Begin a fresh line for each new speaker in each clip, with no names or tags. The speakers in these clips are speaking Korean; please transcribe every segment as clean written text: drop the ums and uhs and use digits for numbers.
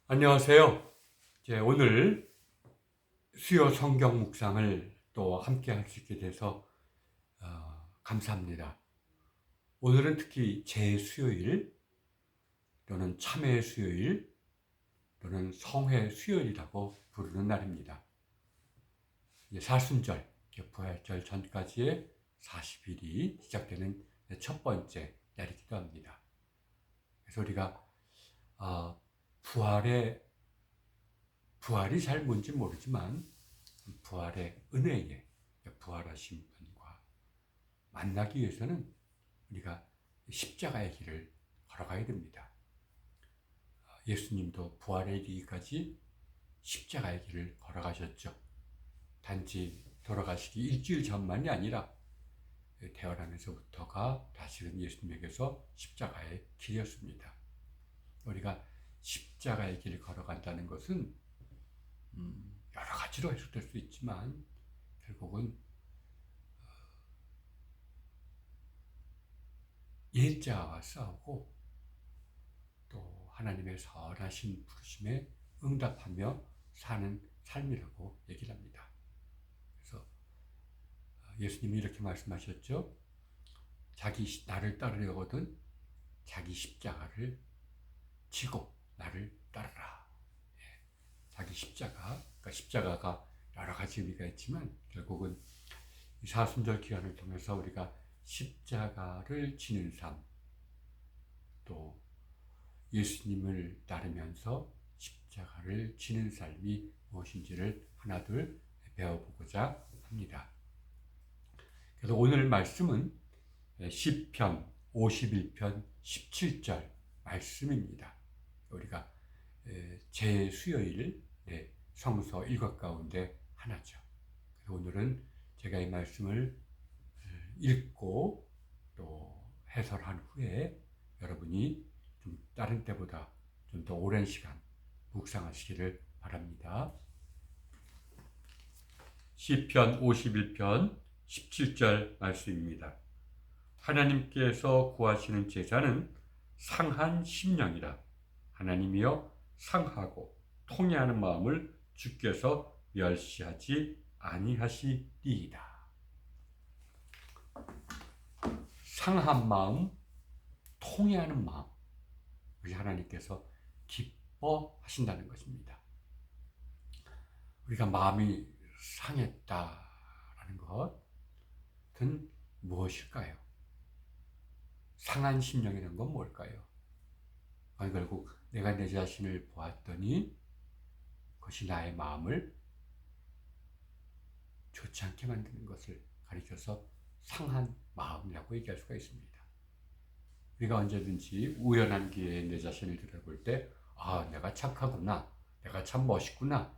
안녕하세요. 이제 오늘 수요 성경 묵상을 또 함께 할 수 있게 돼서 감사합니다. 오늘은 특히 재수요일 또는 참회 수요일 또는 성회 수요일이라고 부르는 날입니다. 사순절, 부활절 전까지의 40일이 시작되는 첫 번째 날이기도 합니다. 그래서 우리가 부활이 잘 뭔지 모르지만 부활의 은혜에 부활하신 분과 만나기 위해서는 우리가 십자가의 길을 걸어가야 됩니다. 예수님도 부활에 이르기까지 십자가의 길을 걸어가셨죠. 단지 돌아가시기 일주일 전만이 아니라 태어나면서부터가 다시는 예수님에게서 십자가의 길이었습니다. 우리가 십자가의 길을 걸어간다는 것은 여러 가지로 해석될 수 있지만 결국은 옛자와 싸우고 또 하나님의 선하신 부르심에 응답하며 사는 삶이라고 얘기를 합니다. 그래서 예수님이 이렇게 말씀하셨죠. 나를 따르려거든 자기 십자가를 지고 나를 따르라. 자기 그러니까 십자가가 여러 가지 의미가 있지만 결국은 이 사순절 기간을 통해서 우리가 십자가를 지는 삶, 또 예수님을 따르면서 십자가를 지는 삶이 무엇인지를 하나둘 배워보고자 합니다. 그래서 오늘 말씀은 시편 51편 17절 말씀입니다. 우리가 제수요일 성서 일과 가운데 하나죠. 오늘은 제가 이 말씀을 읽고 또 해설한 후에 여러분이 좀 다른 때보다 좀 더 오랜 시간 묵상하시기를 바랍니다. 시편 51편 17절 말씀입니다. 하나님께서 구하시는 제자는 상한 심령이라. 하나님이여 상하고 통회하는 마음을 주께서 멸시하지 아니하시리이다. 상한 마음, 통회하는 마음, 우리 하나님께서 기뻐하신다는 것입니다. 우리가 마음이 상했다라는 것은 무엇일까요? 상한 심령이라는 건 뭘까요? 결국 내가 내 자신을 보았더니 그것이 나의 마음을 좋지 않게 만드는 것을 가리켜서 상한 마음이라고 얘기할 수가 있습니다. 우리가 언제든지 우연한 기회에 내 자신을 들여다볼 때 내가 착하구나, 내가 참 멋있구나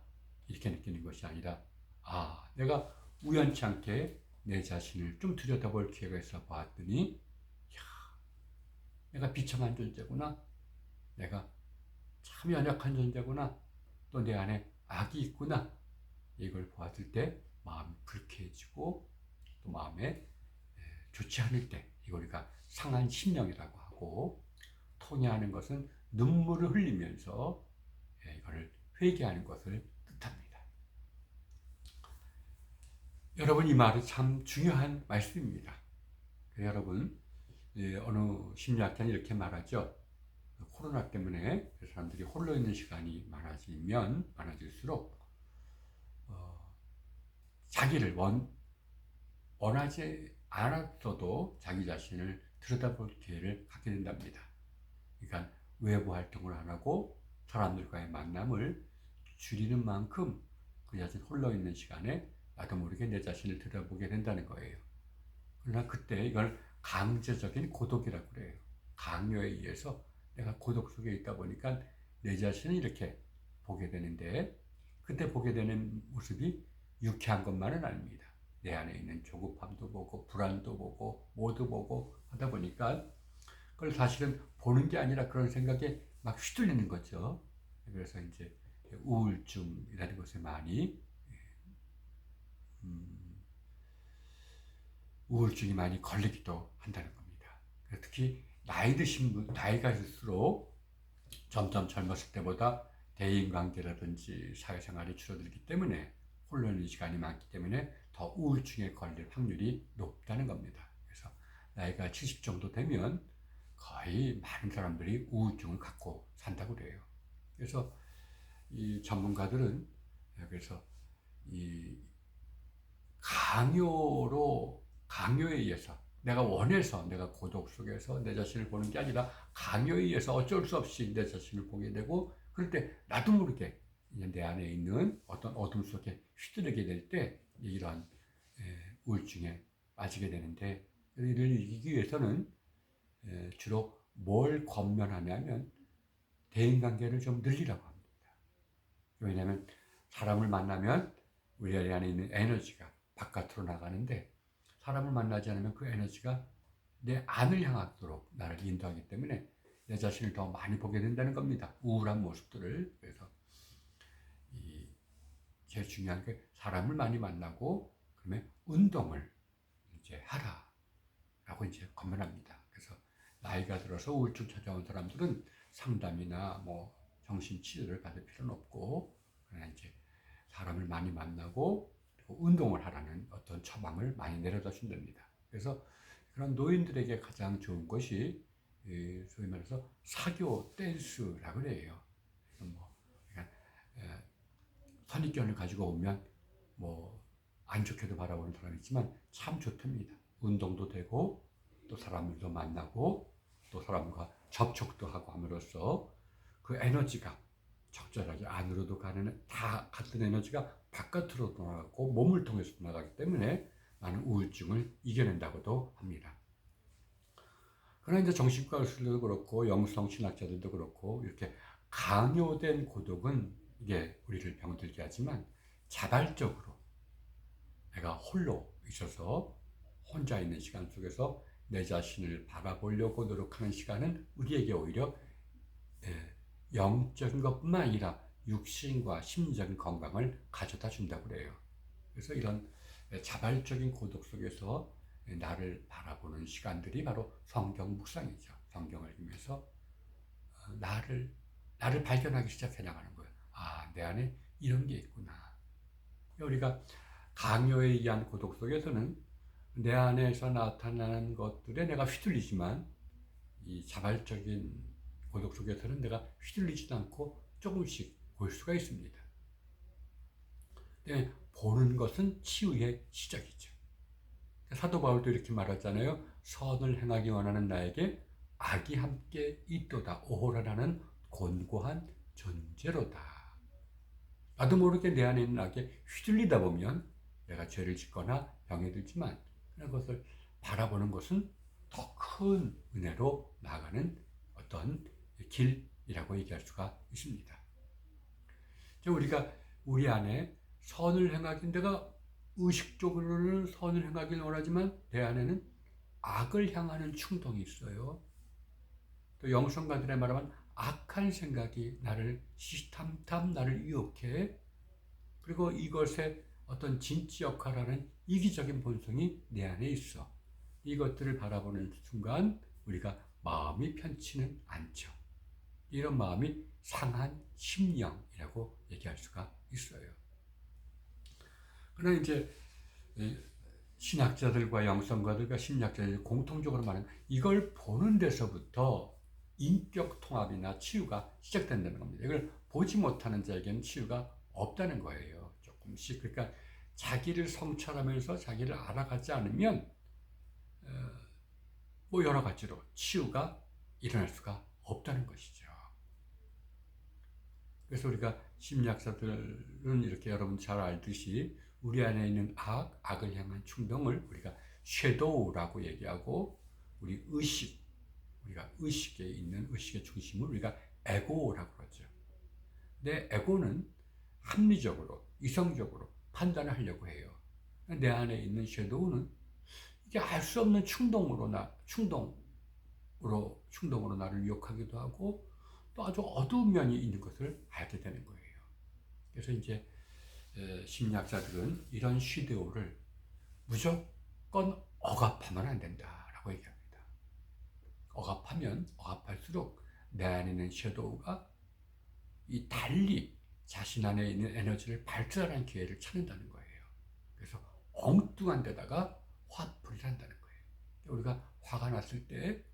이렇게 느끼는 것이 아니라 내가 우연치 않게 내 자신을 좀 들여다볼 기회가 있어 보았더니 내가 비참한 존재구나, 내가 참 연약한 존재구나, 또 내 안에 악이 있구나, 이걸 보았을 때 마음이 불쾌해지고 또 마음에 좋지 않을 때 이걸 우리가 상한 심령이라고 하고, 통회하는 것은 눈물을 흘리면서 이걸 회개하는 것을 뜻합니다. 여러분, 이 말이 참 중요한 말씀입니다. 여러분, 어느 심리학자는 이렇게 말하죠. 코로나 때문에 사람들이 홀로 있는 시간이 많아지면 많아질수록 자기를 원하지 않았어도 자기 자신을 들여다볼 기회를 갖게 된답니다. 그러니까 외부 활동을 안 하고 사람들과의 만남을 줄이는 만큼 그 자신 홀로 있는 시간에 나도 모르게 내 자신을 들여다보게 된다는 거예요. 그러나 그때 이걸 강제적인 고독이라고 그래요. 강요에 의해서 내가 고독 속에 있다 보니까 내 자신을 이렇게 보게 되는데, 그때 보게 되는 모습이 유쾌한 것만은 아닙니다. 내 안에 있는 조급함도 보고 불안도 보고 모두 보고 하다 보니까 그걸 사실은 보는 게 아니라 그런 생각에 막 휘둘리는 거죠. 그래서 이제 우울증이라는 것에 많이 우울증이 많이 걸리기도 한다는 겁니다. 특히 나이가 들수록 점점 젊었을 때보다 대인관계라든지 사회생활이 줄어들기 때문에 혼돈의 시간이 많기 때문에 더 우울증에 걸릴 확률이 높다는 겁니다. 그래서 나이가 70 정도 되면 거의 많은 사람들이 우울증을 갖고 산다고 그래요. 그래서 이 전문가들은 그래서 이 강요에 의해서 내가 원해서 내가 고독 속에서 내 자신을 보는 게 아니라 강요에 의해서 어쩔 수 없이 내 자신을 보게 되고 그럴 때 나도 모르게 내 안에 있는 어떤 어둠 속에 휘두르게 될 때 이러한 우울증에 빠지게 되는데 이를 이기기 위해서는 주로 뭘 권면하냐면 대인관계를 좀 늘리라고 합니다. 왜냐하면 사람을 만나면 우리 안에 있는 에너지가 바깥으로 나가는데 사람을 만나지 않으면 그 에너지가 내 안을 향하도록 나를 인도하기 때문에 내 자신을 더 많이 보게 된다는 겁니다. 우울한 모습들을. 그래서 제일 중요한 게 사람을 많이 만나고 그러면 운동을 이제 하라라고 이제 권면합니다. 그래서 나이가 들어서 우울증 찾아온 사람들은 상담이나 뭐 정신 치료를 받을 필요는 없고 그러나 이제 사람을 많이 만나고 그리고 운동을 하라는 어떤 처방을 많이 내려다 준답니다. 그래서 그런 노인들에게 가장 좋은 것이 소위 말해서 사교 댄스라고 해요. 뭐 선입견을 가지고 오면 뭐 안 좋게도 바라보는 사람이 있지만 참 좋답니다. 운동도 되고 또 사람들도 만나고 또 사람과 접촉도 하고 함으로써 그 에너지가 적절하게 안으로도 가는 다 같은 에너지가 바깥으로도 나가고 몸을 통해서 나가기 때문에 많은 우울증을 이겨낸다고도 합니다. 그러나 이제 정신과 의사들도 그렇고 영성 신학자들도 그렇고 이렇게 강요된 고독은 이게 우리를 병들게 하지만 자발적으로 내가 홀로 있어서 혼자 있는 시간 속에서 내 자신을 바라보려고 노력하는 시간은 우리에게 오히려 영적인 것뿐만 아니라 육신과 심리적인 건강을 가져다 준다고 그래요. 그래서 이런 자발적인 고독 속에서 나를 바라보는 시간들이 바로 성경 묵상이죠. 성경을 읽으면서 나를 발견하기 시작해 나가는 거예요. 아, 내 안에 이런 게 있구나. 우리가 강요에 의한 고독 속에서는 내 안에서 나타나는 것들에 내가 휘둘리지만 이 자발적인 고독 속에서는 내가 휘둘리지도 않고 조금씩 볼 수가 있습니다. 네, 보는 것은 치유의 시작이죠. 사도 바울도 이렇게 말하잖아요. 선을 행하기 원하는 나에게 악이 함께 있도다. 오호라라는 곤고한 존재로다. 나도 모르게 내 안에 있는 악에 휘둘리다 보면 내가 죄를 짓거나 병에 들지만 그것을 바라보는 것은 더 큰 은혜로 나아가는 어떤 길이라고 얘기할 수가 있습니다. 우리가 우리 안에 선을 행하기 내가 의식적으로는 선을 행하길 원하지만 내 안에는 악을 향하는 충동이 있어요. 또 영성가들의 말하면 악한 생각이 나를 시탐탐 나를 유혹해. 그리고 이것의 어떤 진취 역할하는 이기적인 본성이 내 안에 있어. 이것들을 바라보는 순간 우리가 마음이 편치는 않죠. 이런 마음이 상한 심령이라고 얘기할 수가 있어요. 그러나 이제 신학자들과 영성가들과 심리학자들이 공통적으로 말하는 이걸 보는 데서부터 인격 통합이나 치유가 시작된다는 겁니다. 이걸 보지 못하는 자에게는 치유가 없다는 거예요. 조금씩. 그러니까 자기를 성찰하면서 자기를 알아가지 않으면 뭐 여러 가지로 치유가 일어날 수가 없다는 것이죠. 그래서 우리가 심리학자들은 이렇게 여러분 잘 알듯이 우리 안에 있는 악을 향한 충동을 우리가 섀도우라고 얘기하고 우리 우리가 의식에 있는 의식의 중심을 우리가 에고라고 그러죠. 내 에고는 합리적으로, 이성적으로 판단을 하려고 해요. 내 안에 있는 섀도우는 이게 알 수 없는 충동으로 나를 유혹하기도 하고 또 아주 어두운 면이 있는 것을 알게 되는 거예요. 그래서 이제 심리학자들은 이런 섀도우를 무조건 억압하면 안 된다라고 얘기합니다. 억압하면 억압할수록 내 안에 있는 섀도우가 이 달리 자신 안에 있는 에너지를 발전하는 기회를 찾는다는 거예요. 그래서 엉뚱한 데다가 화풀이를 한다는 거예요. 우리가 화가 났을 때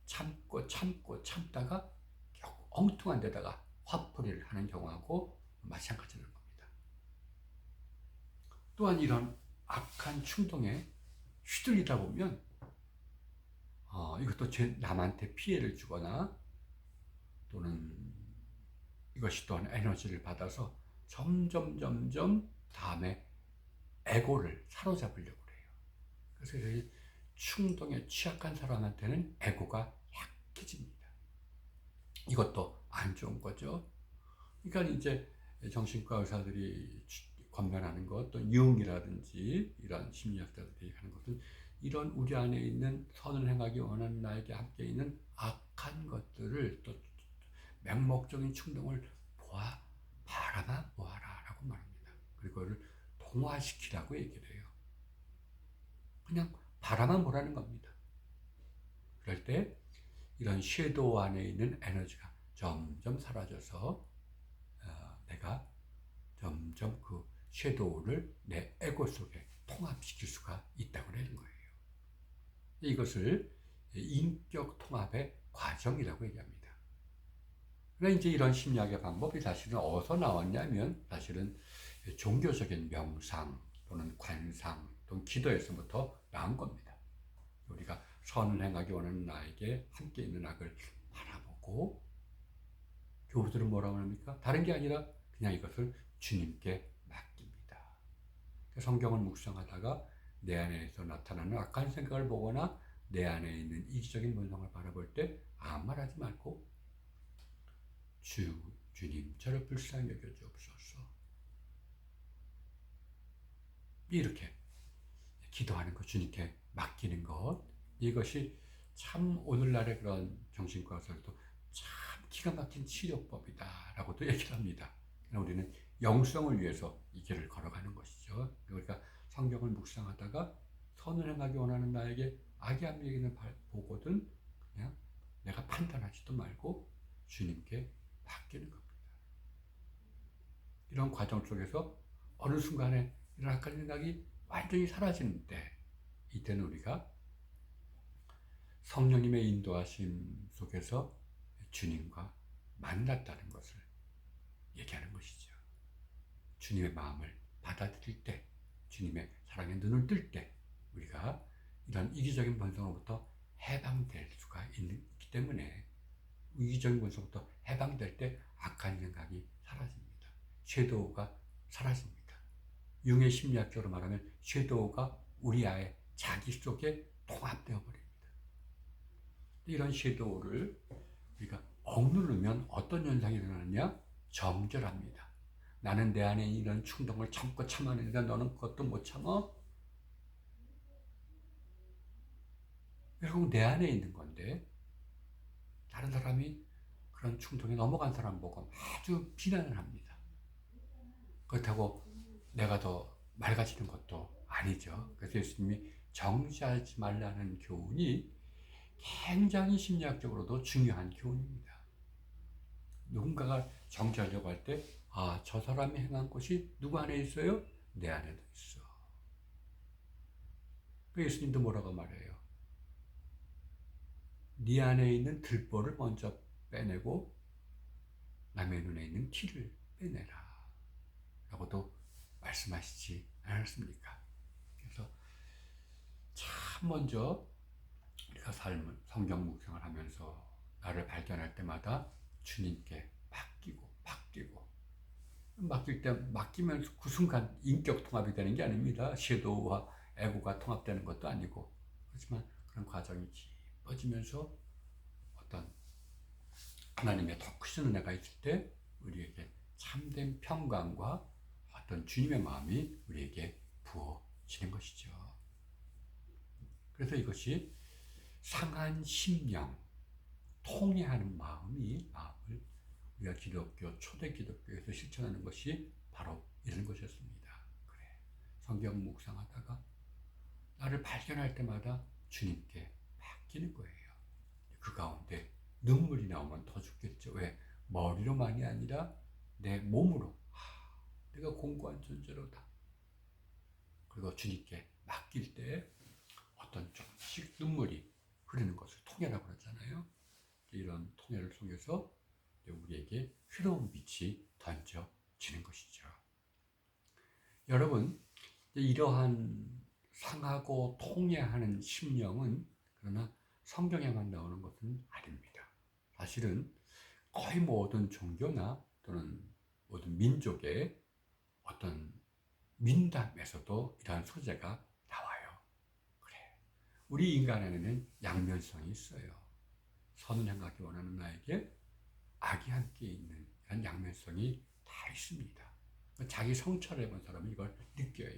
참다가 결국 엉뚱한 데다가 화풀이를 하는 경우하고 마찬가지라는 겁니다. 또한 이런 악한 충동에 휘둘리다 보면 이것도 남한테 피해를 주거나 또는 이것이 또한 에너지를 받아서 점점 다음에 에고를 사로잡으려고 해요. 그래서 충동에 취약한 사람한테는 에고가 약해집니다. 이것도 안 좋은 거죠. 그러니까 이제 정신과 의사들이 권면하는 것, 또 융이라든지 이런 심리학자들이 하는 것은 이런 우리 안에 있는 선을 행하기 원하는 나에게 함께 있는 악한 것들을 또 맹목적인 충동을 바라만 보아라 라고 말합니다. 그리고 그걸 동화시키라고 얘기를 해요. 그냥 바라만 보라는 겁니다. 그럴 때 이런 섀도우 안에 있는 에너지가 점점 사라져서 내가 점점 그 섀도우를 내 에고 속에 통합시킬 수가 있다고 하는 거예요. 이것을 인격 통합의 과정이라고 얘기합니다. 그러나 이제 이런 심리학의 방법이 사실은 어디서 나왔냐면 사실은 종교적인 명상 또는 관상 또는 기도에서부터 나온 겁니다. 우리가 선을 행하기 원하는 나에게 함께 있는 악을 바라보고 교우들은 뭐라고 합니까? 다른 게 아니라 그냥 이것을 주님께 맡깁니다. 성경을 묵상하다가 내 안에서 나타나는 악한 생각을 보거나 내 안에 있는 이기적인 본성을 바라볼 때 아무 말 하지 말고 주님 저를 불쌍히 여겨주옵소서 이렇게 기도하는 것, 주님께 맡기는 것, 이것이 참 오늘날의 그런 정신과 의사들도 참 기가 막힌 치료법이다 라고도 얘기를 합니다. 우리는 영성을 위해서 이 길을 걸어가는 것이죠. 그러니까 성경을 묵상하다가 선을 행하기 원하는 나에게 악이 함유기는 보거든 그냥 내가 판단하지도 말고 주님께 맡기는 겁니다. 이런 과정 속에서 어느 순간에 이런 악한 생각이 완전히 사라지는데 이때는 우리가 성령님의 인도하심 속에서 주님과 만났다는 것을 얘기하는 것이죠. 주님의 마음을 받아들일 때, 주님의 사랑의 눈을 뜰 때 우리가 이런 이기적인 본성으로부터 해방될 수가 있기 때문에 이기적인 본성부터 해방될 때 악한 생각이 사라집니다. 섀도우가 사라집니다. 융의 심리학적으로 말하면 섀도우가 우리 아의 자기 속에 통합되어 버립니다. 이런 섀도우를 우리가 억누르면 어떤 현상이 일어나느냐? 정결합니다. 나는 내 안에 이런 충동을 참고 참아내는데 너는 그것도 못 참아? 결국 내 안에 있는 건데 다른 사람이 그런 충동에 넘어간 사람 보고 아주 비난을 합니다. 그렇다고 내가 더 맑아지는 것도 아니죠. 그래서 예수님이 정죄하지 말라는 교훈이 굉장히 심리학적으로도 중요한 교훈입니다. 누군가가 정죄하려고 할 때, 저 사람이 행한 것이 누구 안에 있어요? 내 안에도 있어. 예수님도 뭐라고 말해요? 네 안에 있는 들보를 먼저 빼내고 남의 눈에 있는 티를 빼내라 라고도 말씀하시지 않았습니까? 그래서 참 먼저 우리가 성경 묵상을 하면서 나를 발견할 때마다 주님께 맡길 때 맡기면서 그 순간 인격 통합이 되는 게 아닙니다. 섀도우와 에고가 통합되는 것도 아니고 그렇지만 그런 과정이 깊어지면서 어떤 하나님의 더 크신 은혜가 있을 때 우리에게 참된 평강과 어떤 주님의 마음이 우리에게 부어지는 것이죠. 그래서 이것이 상한 심령, 통회하는 마음을 우리가 초대 기독교에서 실천하는 것이 바로 이런 것이었습니다. 그래, 성경 묵상하다가 나를 발견할 때마다 주님께 맡기는 거예요. 그 가운데 눈물이 나오면 더 죽겠죠. 왜? 머리로만이 아니라 내 몸으로 내가 공고한 존재로다. 그리고 주님께 맡길 때 어떤 조금씩 눈물이 흐르는 것을 통해라고 그러잖아요. 이런 통해를 통해서 우리에게 새로운 빛이 던져지는 것이죠. 여러분, 이러한 상하고 통해하는 심령은 그러나 성경에만 나오는 것은 아닙니다. 사실은 거의 모든 종교나 또는 모든 민족의 어떤 민담에서도 이러한 소재가 나와요. 그래, 우리 인간에는 양면성이 있어요. 선을 행하기 원하는 나에게 악이 함께 있는 이런 양면성이 다 있습니다. 자기 성찰을 해본 사람은 이걸 느껴요.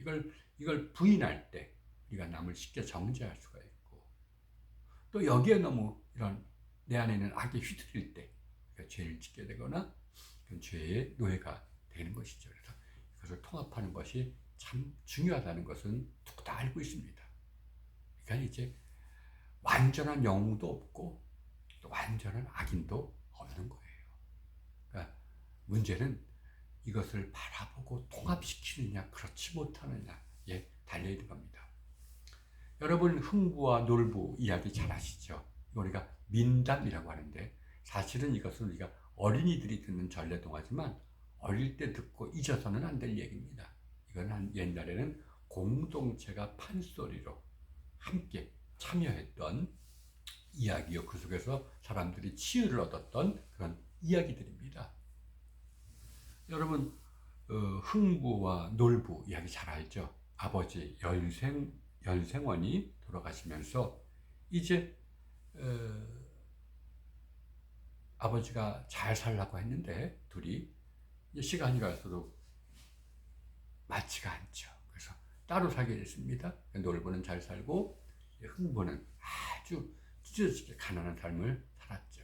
이걸 부인할 때 우리가 남을 쉽게 정죄할 수가 있고, 또 여기에 너무 이런 내 안에 있는 악에 휘둘릴 때 죄를 짓게 되거나 그런 죄의 노예가 되는 것이죠. 그래서 이것을 통합하는 것이 참 중요하다는 것은 누구 다 알고 있습니다. 그러니까 이제 완전한 영웅도 없고 또 완전한 악인도 없는 거예요. 그러니까 문제는 이것을 바라보고 통합시키느냐 그렇지 못하느냐에 달려있는 겁니다. 여러분, 흥부와 놀부 이야기 잘 아시죠? 우리가 민담이라고 하는데 사실은 이것은 우리가 어린이들이 듣는 전래동화지만 어릴 때 듣고 잊어서는 안 될 얘기입니다. 이건 옛날에는 공동체가 판소리로 함께 참여했던 이야기요. 그 속에서 사람들이 치유를 얻었던 그런 이야기들입니다. 여러분, 흥부와 놀부 이야기 잘 알죠? 아버지 연생원이 돌아가시면서 이제 아버지가 잘 살라고 했는데 둘이 시간이 갈수록 맞지가 않죠. 그래서 따로 살게 됐습니다. 놀부는 잘 살고 흥부는 아주 찢어지게 가난한 삶을 살았죠.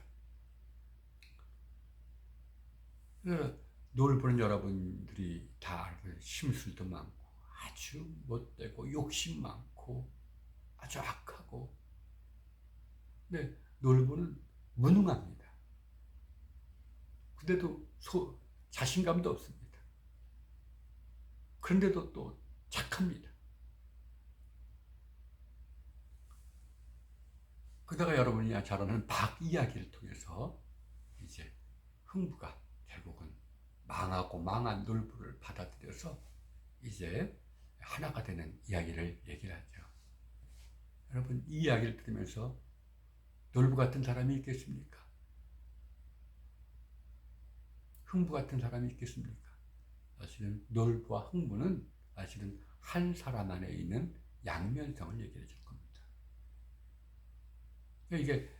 놀부는 여러분들이 다 알고 심술도 많고 아주 못되고 욕심 많고 아주 악하고, 근데 놀부는 무능합니다. 근데도 자신감도 없습니다. 그런데도 또 착합니다. 그러다가 여러분이 잘 아는 박 이야기를 통해서 이제 흥부가 결국은 망하고 망한 놀부를 받아들여서 이제 하나가 되는 이야기를 얘기를 하죠. 여러분, 이 이야기를 들으면서 놀부 같은 사람이 있겠습니까? 흥부 같은 사람이 있겠습니까? 사실은 놀부와 흥부는 사실은 한 사람 안에 있는 양면성을 얘기해 줄 겁니다. 이게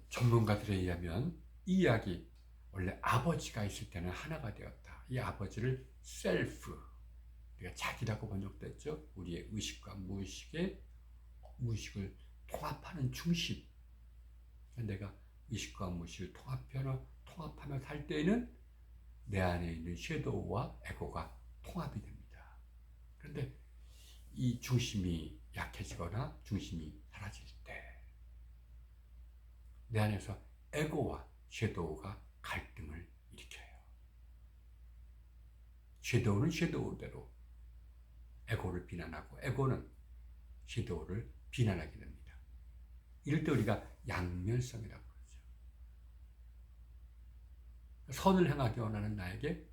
전문가들에 의하면 이 이야기 원래 아버지가 있을 때는 하나가 되었다. 이 아버지를 셀프, 우리가 자기라고 번역됐죠. 우리의 의식과 무의식을 통합하는 중심. 내가 의식과 무의식을 통합하며 살 때에는 내 안에 있는 섀도우와 에고가 통합이 됩니다. 그런데 이 중심이 약해지거나 중심이 사라질 때 내 안에서 에고와 섀도우가 갈등을 일으켜요. 섀도우는 섀도우대로 에고를 비난하고 에고는 섀도우를 비난하게 됩니다. 이럴 때 우리가 양면성이라고 그러죠. 선을 행하기 원하는 나에게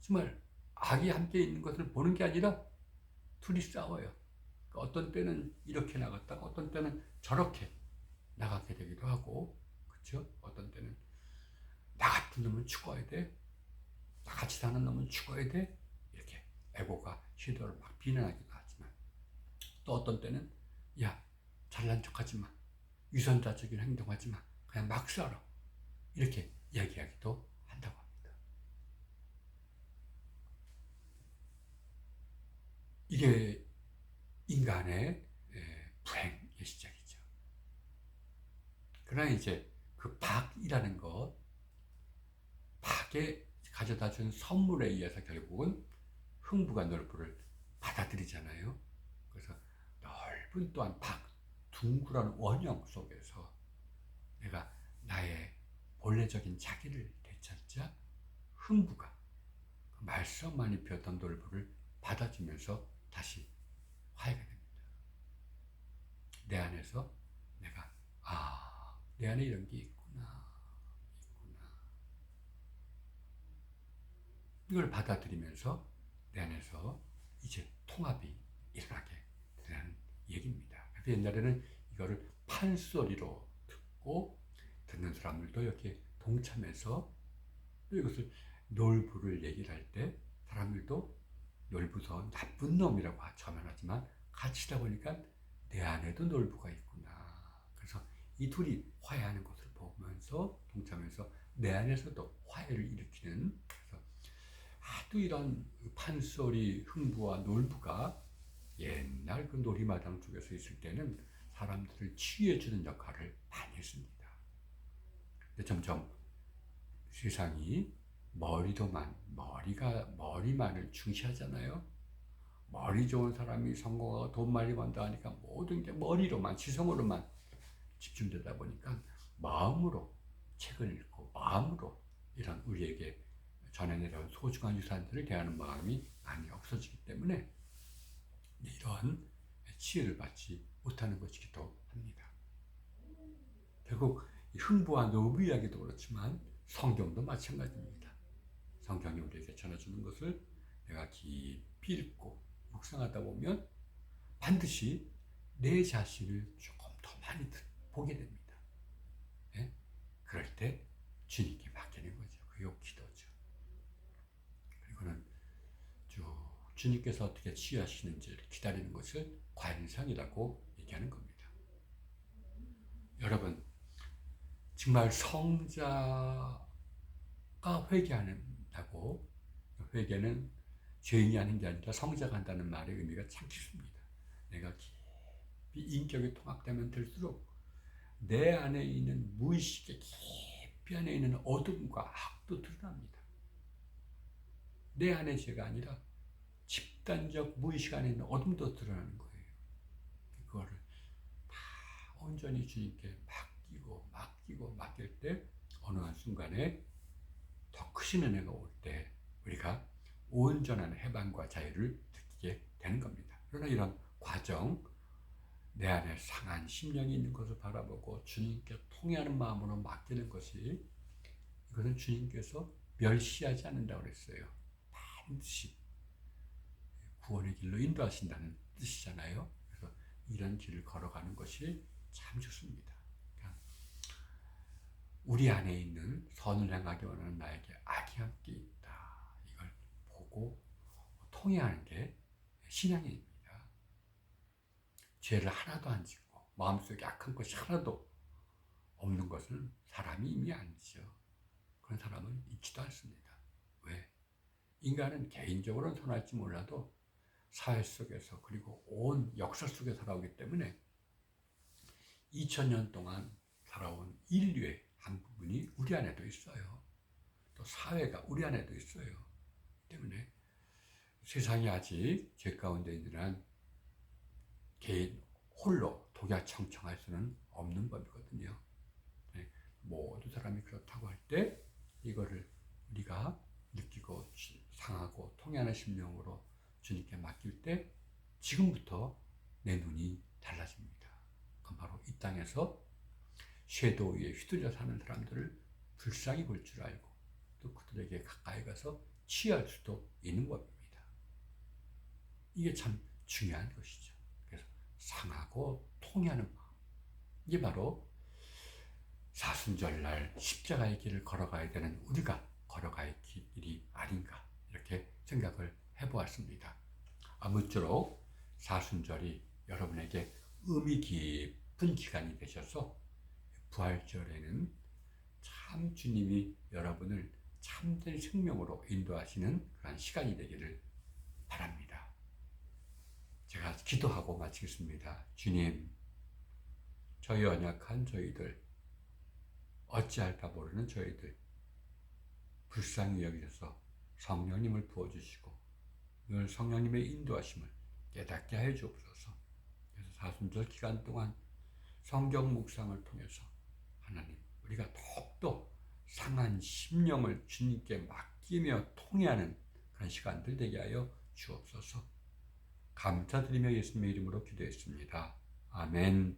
정말 악이 함께 있는 것을 보는 게 아니라 둘이 싸워요. 어떤 때는 이렇게 나갔다가 어떤 때는 저렇게 나가게 되기도 하고, 그렇죠? 어떤 때는 나 같은 놈은 죽어야 돼, 나 같이 사는 놈은 죽어야 돼, 이렇게 에고가 섀도우를 막 비난하기도 하지만, 또 어떤 때는 야, 잘난 척하지 마, 위선자적인 행동하지 마, 그냥 막 살아, 이렇게 이야기하기도 한다고 합니다. 이게 인간의 불행의 시작이죠. 그러나 이제 그 박이라는 것, 박에 가져다 준 선물에 의해서 결국은 흥부가 놀부를 받아들이잖아요. 그래서 넓은 또한 박, 둥그런 원형 속에서 내가 나의 본래적인 자기를 되찾자 흥부가 그 말썽많이 피웠던 놀부를 받아주면서 다시 화해가 됩니다. 내 안에서 내가 내 안에 이런 게 있구나. 이걸 받아들이면서 내 안에서 이제 통합이 일어나게 되는 얘기입니다. 그래서 옛날에는 이거를 판소리로 듣고 듣는 사람들도 이렇게 동참해서 또 이것을 놀부를 얘기를 할 때 사람들도 놀부서 나쁜 놈이라고 처음엔 하지만 같이 다 보니까 내 안에도 놀부가 있구나. 그래서 이 둘이 화해하는 것을 보면서 동참해서 내 안에서도 화해를 일으키는, 그래서 하도 이런 판소리 흥부와 놀부가 옛날 그 놀이마당 쪽에서 있을 때는 사람들을 치유해주는 역할을 많이 했습니다. 근데 점점 세상이 머리만을 중시하잖아요. 머리 좋은 사람이 성공하고 돈 많이 번다 하니까 모든 게 머리로만, 지성으로만 집중되다 보니까 마음으로 책을 읽고 마음으로 이런 우리에게 전해내려온 소중한 유산들을 대하는 마음이 많이 없어지기 때문에 이러한 치유를 받지 못하는 것이기도 합니다. 결국 흥부와 노부 이야기도 그렇지만 성경도 마찬가지입니다. 성경이 우리에게 전해주는 것을 내가 깊이 읽고 묵상하다 보면 반드시 내 자신을 조금 더 많이 보게 됩니다. 네? 그럴 때 주님께 맡기는 거죠. 그게 기도죠. 그리고는 주님께서 어떻게 치유하시는지를 기다리는 것을 관상이라고 얘기하는 겁니다. 여러분, 정말 성자가 회개한다고, 회개는 죄인이 하는 게 아니라 성자가 한다는 말의 의미가 참 깊습니다. 내가 깊이 인격이 통합되면 될수록 내 안에 있는 무의식의 깊이 안에 있는 어둠과 악도 드러납니다. 내 안의 죄가 아니라 집단적 무의식 안에 있는 어둠도 드러나는 거예요. 그거를 다 온전히 주님께 맡길 때 어느 한순간에 더 크신 은혜가 올 때 우리가 온전한 해방과 자유를 느끼게 되는 겁니다. 그러나 이런 과정, 내 안에 상한 심령이 있는 것을 바라보고 주님께 통회하는 마음으로 맡기는 것이, 이것은 주님께서 멸시하지 않는다고 그랬어요. 반드시 구원의 길로 인도하신다는 뜻이잖아요. 그래서 이런 길을 걸어가는 것이 참 좋습니다. 그러니까 우리 안에 있는 선을 행하기 원하는 나에게 악이 함께 있다. 이걸 보고 통회하는 게 신앙입니다. 죄를 하나도 안 짓고 마음속에 악한 것이 하나도 없는 것은 사람이 이미 아니죠. 그런 사람은 있지도 않습니다. 왜? 인간은 개인적으로는 선할지 몰라도 사회 속에서 그리고 온 역사 속에 살아오기 때문에 2000년 동안 살아온 인류의 한 부분이 우리 안에도 있어요. 또 사회가 우리 안에도 있어요. 때문에 세상이 아직 죄 가운데 있는 한 개인 홀로 독야청청할 수는 없는 법이거든요. 모든 사람이 그렇다고 할 때 이거를 우리가 느끼고 상하고 통해하는 심령으로 주님께 맡길 때 지금부터 내 눈이 달라집니다. 그건 바로 이 땅에서 섀도우 위에 휘둘려 사는 사람들을 불쌍히 볼 줄 알고 또 그들에게 가까이 가서 치유할 수도 있는 법입니다. 이게 참 중요한 것이죠. 그래서 상하고 통해하는 마음, 이게 바로 사순절날 십자가의 길을 걸어가야 되는 우리가 걸어갈 길이 아닌가, 이렇게 생각을 해보았습니다. 아무쪼록 사순절이 여러분에게 의미 깊은 기간이 되셔서 부활절에는 참 주님이 여러분을 참된 생명으로 인도하시는 그런 시간이 되기를 바랍니다. 제가 기도하고 마치겠습니다. 주님, 저희 연약한 저희들, 어찌할까 모르는 저희들 불쌍히 여기셔서 성령님을 부어주시고 늘 성령님의 인도하심을 깨닫게 해 주옵소서. 그래서 사순절 기간 동안 성경 묵상을 통해서 하나님, 우리가 더욱더 상한 심령을 주님께 맡기며 통회하는 그런 시간들 되게 하여 주옵소서. 감사드리며 예수님의 이름으로 기도했습니다. 아멘.